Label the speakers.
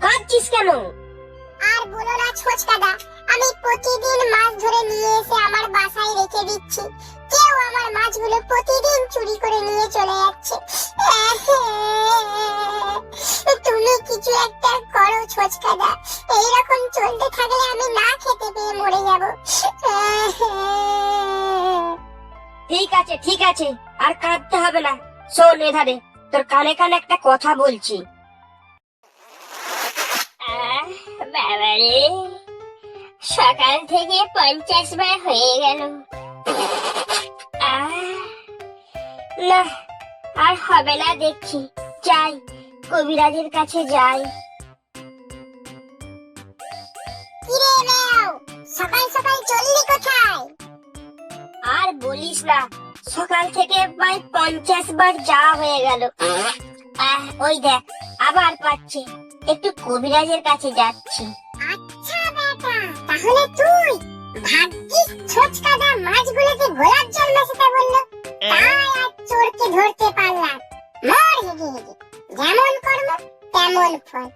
Speaker 1: কাঁদছিস কেন?
Speaker 2: আর বলো না ছোচকাদা, আমি প্রতিদিন মাছ ধরে নিয়ে এসে আমার বাসায় রেখে দিচ্ছি, কেউ আমার মাছগুলো প্রতিদিন চুরি করে নিয়ে চলে যাচ্ছে। তুমি কিছু একটা করো ছোচকাদা, এইরকম চলতে থাকলে আমি না খেতে পেয়ে মরে যাব।
Speaker 1: ঠিক আছে, আর কাঁদতে হবে না। শোন এধারে, তোর কানে কানে একটা কথা বলছি। বাবারে, সকাল থেকে 50 বার হয়ে গেল। না, আর হবে না দেখছি। যাই, কবিরাজের কাছে যাই।
Speaker 2: কিরে মেও, সকাল সকাল চললি কোথায়?
Speaker 1: আর বলিস না, সকাল থেকে প্রায় 50 বার যাওয়া হয়ে গেল। ওই দেখ, আবার পাচ্ছে। একটু কবিরাজের কাছে যাচ্ছি।
Speaker 2: আচ্ছা বেটা, তাহলে তুই ভাগ্যিস ছোচকাদা মাছগুলোকে গোলাপ জল মেশাতে বললো, তাই আজ চোরকে ধরতে পারলাম। মর হেগে হেগে, যেমন কর্ম তেমন ফল।